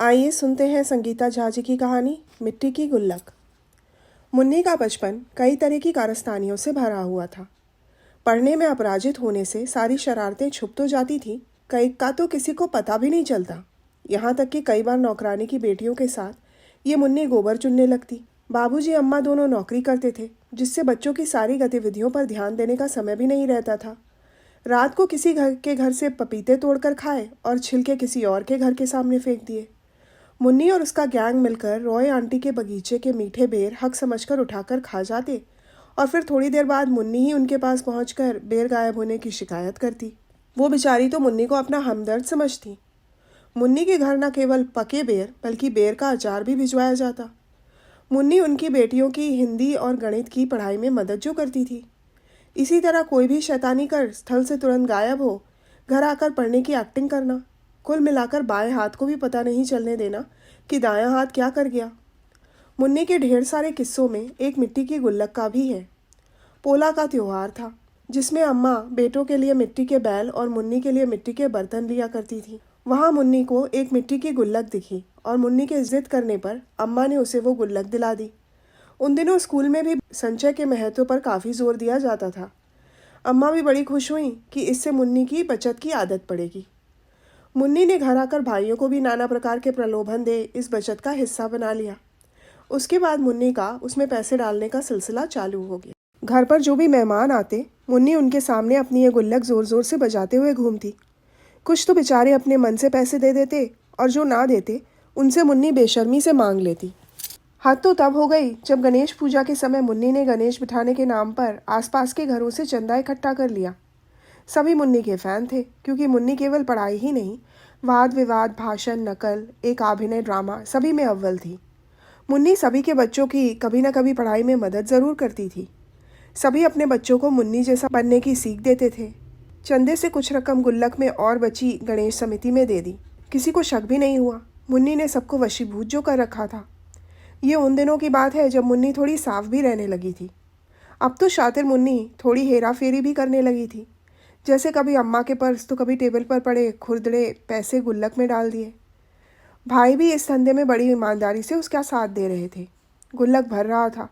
आइए सुनते हैं संगीता झा जी की कहानी मिट्टी की गुल्लक। मुन्नी का बचपन कई तरह की कारस्तानियों से भरा हुआ था। पढ़ने में अपराजित होने से सारी शरारतें छुप तो जाती थी, कई का तो किसी को पता भी नहीं चलता। यहाँ तक कि कई बार नौकरानी की बेटियों के साथ ये मुन्नी गोबर चुनने लगती। बाबूजी अम्मा दोनों नौकरी करते थे, जिससे बच्चों की सारी गतिविधियों पर ध्यान देने का समय भी नहीं रहता था। रात को किसी घर से पपीते तोड़कर खाए और छिलके किसी और के घर के सामने फेंक दिए। मुन्नी और उसका गैंग मिलकर रॉय आंटी के बगीचे के मीठे बेर हक समझकर उठाकर खा जाते और फिर थोड़ी देर बाद मुन्नी ही उनके पास पहुंचकर बेर गायब होने की शिकायत करती। वो बेचारी तो मुन्नी को अपना हमदर्द समझती। मुन्नी के घर न केवल पके बेर बल्कि बेर का अचार भी भिजवाया जाता। मुन्नी उनकी बेटियों की हिंदी और गणित की पढ़ाई में मदद जो करती थी। इसी तरह कोई भी शैतानी कर स्थल से तुरंत गायब हो, घर आकर पढ़ने की एक्टिंग करना। कुल मिलाकर बाएं हाथ को भी पता नहीं चलने देना कि दायां हाथ क्या कर गया। मुन्नी के ढेर सारे किस्सों में एक मिट्टी की गुल्लक का भी है। पोला का त्योहार था, जिसमें अम्मा बेटों के लिए मिट्टी के बैल और मुन्नी के लिए मिट्टी के बर्तन लिया करती थी। वहाँ मुन्नी को एक मिट्टी की गुल्लक दिखी और मुन्नी के जिद करने पर अम्मा ने उसे वो गुल्लक दिला दी। उन दिनों स्कूल में भी संचय के महत्व पर काफ़ी जोर दिया जाता था। अम्मा भी बड़ी खुश हुई कि इससे मुन्नी की बचत की आदत पड़ेगी। मुन्नी ने घर आकर भाइयों को भी नाना प्रकार के प्रलोभन दे इस बचत का हिस्सा बना लिया। उसके बाद मुन्नी का उसमें पैसे डालने का सिलसिला चालू हो गया। घर पर जो भी मेहमान आते, मुन्नी उनके सामने अपनी ये गुल्लक जोर जोर से बजाते हुए घूमती। कुछ तो बेचारे अपने मन से पैसे दे देते और जो ना देते उनसे मुन्नी बेशर्मी से मांग लेती। हद तो तब हो गई जब गणेश पूजा के समय मुन्नी ने गणेश बिठाने के नाम पर आसपास के घरों से चंदा इकट्ठा कर लिया। सभी मुन्नी के फैन थे, क्योंकि मुन्नी केवल पढ़ाई ही नहीं, वाद विवाद, भाषण, नकल, एक अभिनय, ड्रामा सभी में अव्वल थी। मुन्नी सभी के बच्चों की कभी न कभी पढ़ाई में मदद ज़रूर करती थी। सभी अपने बच्चों को मुन्नी जैसा बनने की सीख देते थे। चंदे से कुछ रकम गुल्लक में और बची गणेश समिति में दे दी। किसी को शक भी नहीं हुआ। मुन्नी ने सबको वशीभूत जो कर रखा था। ये उन दिनों की बात है जब मुन्नी थोड़ी साफ भी रहने लगी थी। अब तो शातिर मुन्नी थोड़ी हेरा फेरी भी करने लगी थी। जैसे कभी अम्मा के पर्स तो कभी टेबल पर पड़े खुरदरे पैसे गुल्लक में डाल दिए। भाई भी इस धंधे में बड़ी ईमानदारी से उसका साथ दे रहे थे। गुल्लक भर रहा था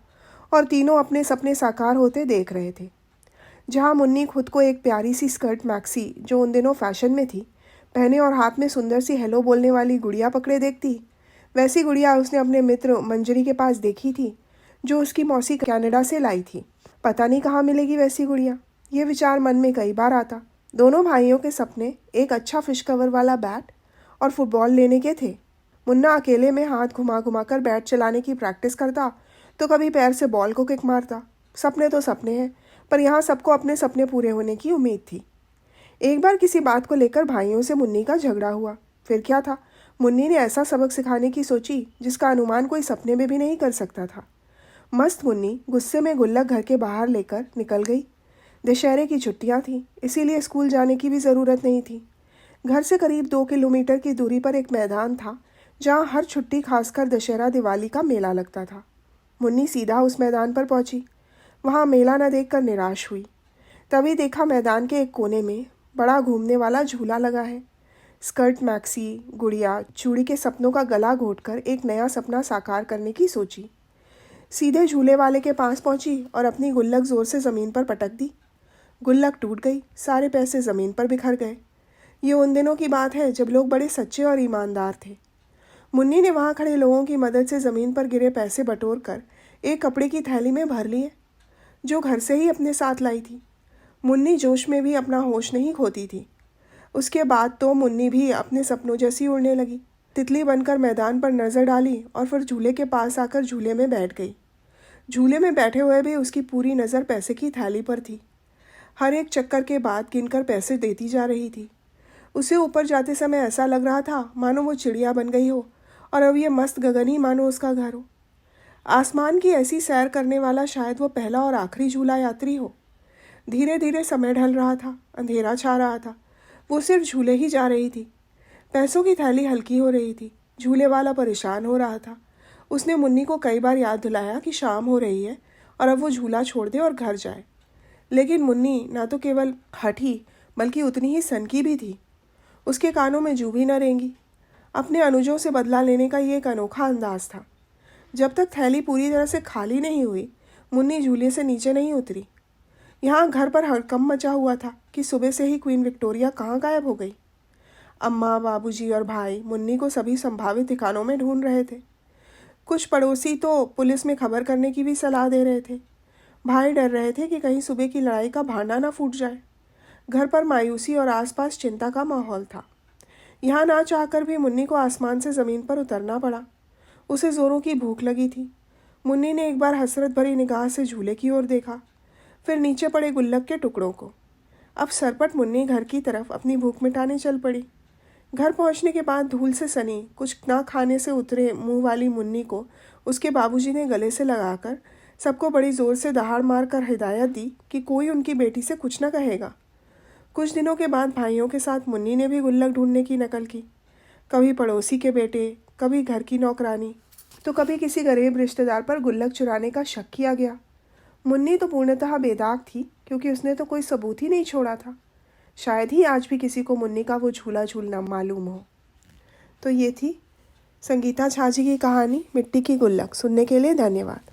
और तीनों अपने सपने साकार होते देख रहे थे। जहाँ मुन्नी खुद को एक प्यारी सी स्कर्ट मैक्सी, जो उन दिनों फैशन में थी, पहने और हाथ में सुंदर सी हेलो बोलने वाली गुड़िया पकड़े देखती, वैसी गुड़िया उसने अपने मित्र मंजरी के पास देखी थी, जो उसकी मौसी कनाडा से लाई थी। पता नहीं कहाँ मिलेगी वैसी गुड़िया, ये विचार मन में कई बार आता। दोनों भाइयों के सपने एक अच्छा फिश कवर वाला बैट और फुटबॉल लेने के थे। मुन्ना अकेले में हाथ घुमा घुमा कर बैट चलाने की प्रैक्टिस करता, तो कभी पैर से बॉल को किक मारता। सपने तो सपने हैं, पर यहाँ सबको अपने सपने पूरे होने की उम्मीद थी। एक बार किसी बात को लेकर भाइयों से मुन्नी का झगड़ा हुआ। फिर क्या था, मुन्नी ने ऐसा सबक सिखाने की सोची जिसका अनुमान कोई सपने में भी नहीं कर सकता था। मस्त मुन्नी गुस्से में गुल्लक घर के बाहर लेकर निकल गई। दशहरे की छुट्टियां थीं, इसीलिए स्कूल जाने की भी ज़रूरत नहीं थी। घर से करीब 2 किलोमीटर की दूरी पर एक मैदान था, जहां हर छुट्टी खासकर दशहरा दिवाली का मेला लगता था। मुन्नी सीधा उस मैदान पर पहुंची। वहां मेला न देखकर निराश हुई। तभी देखा मैदान के एक कोने में बड़ा घूमने वाला झूला लगा है। स्कर्ट मैक्सी, गुड़िया, चूड़ी के सपनों का गला घोटकर एक नया सपना साकार करने की सोची। सीधे झूले वाले के पास पहुंची और अपनी गुल्लक जोर से ज़मीन पर पटक दी। गुल्लक टूट गई, सारे पैसे ज़मीन पर बिखर गए। ये उन दिनों की बात है जब लोग बड़े सच्चे और ईमानदार थे। मुन्नी ने वहाँ खड़े लोगों की मदद से ज़मीन पर गिरे पैसे बटोर कर एक कपड़े की थैली में भर लिए, जो घर से ही अपने साथ लाई थी। मुन्नी जोश में भी अपना होश नहीं खोती थी। उसके बाद तो मुन्नी भी अपने सपनों जैसी उड़ने लगी। तितली बनकर मैदान पर नज़र डाली और फिर झूले के पास आकर झूले में बैठ गई। झूले में बैठे हुए भी उसकी पूरी नज़र पैसे की थैली पर थी। हर एक चक्कर के बाद गिनकर पैसे देती जा रही थी। उसे ऊपर जाते समय ऐसा लग रहा था मानो वो चिड़िया बन गई हो और अब ये मस्त गगन ही मानो उसका घर हो। आसमान की ऐसी सैर करने वाला शायद वो पहला और आखिरी झूला यात्री हो। धीरे धीरे समय ढल रहा था, अंधेरा छा रहा था। वो सिर्फ झूले ही जा रही थी। पैसों की थैली हल्की हो रही थी। झूले वाला परेशान हो रहा था। उसने मुन्नी को कई बार याद दिलाया कि शाम हो रही है और अब वो झूला छोड़ दे और घर जाए। लेकिन मुन्नी ना तो केवल हठी बल्कि उतनी ही सनकी भी थी। उसके कानों में जूं भी न रेंगी। अपने अनुजों से बदला लेने का ये एक अनोखा अंदाज था। जब तक थैली पूरी तरह से खाली नहीं हुई, मुन्नी झूले से नीचे नहीं उतरी। यहाँ घर पर हड़कंप मचा हुआ था कि सुबह से ही क्वीन विक्टोरिया कहाँ गायब हो गई। अम्मा, बाबूजी और भाई मुन्नी को सभी संभावित ठिकानों में ढूंढ रहे थे। कुछ पड़ोसी तो पुलिस में खबर करने की भी सलाह दे रहे थे। भाई डर रहे थे कि कहीं सुबह की लड़ाई का भांडा ना फूट जाए। घर पर मायूसी और आसपास चिंता का माहौल था। यहाँ ना चाहकर भी मुन्नी को आसमान से ज़मीन पर उतरना पड़ा। उसे ज़ोरों की भूख लगी थी। मुन्नी ने एक बार हसरत भरी निगाह से झूले की ओर देखा, फिर नीचे पड़े गुल्लक के टुकड़ों को। अब सरपट मुन्नी घर की तरफ अपनी भूख मिटाने चल पड़ी। घर पहुंचने के बाद धूल से सनी कुछ ना खाने से उतरे मुंह वाली मुन्नी को उसके बाबूजी ने गले से लगाकर सबको बड़ी ज़ोर से दहाड़ मार कर हिदायत दी कि कोई उनकी बेटी से कुछ न कहेगा। कुछ दिनों के बाद भाइयों के साथ मुन्नी ने भी गुल्लक ढूंढने की नकल की। कभी पड़ोसी के बेटे, कभी घर की नौकरानी, तो कभी किसी गरीब रिश्तेदार पर गुल्लक चुराने का शक किया गया। मुन्नी तो पूर्णतः बेदाग थी, क्योंकि उसने तो कोई सबूत ही नहीं छोड़ा था। शायद ही आज भी किसी को मुन्नी का वो झूला झूलना मालूम हो। तो ये थी संगीता झा जी की कहानी मिट्टी की गुल्लक। सुनने के लिए धन्यवाद।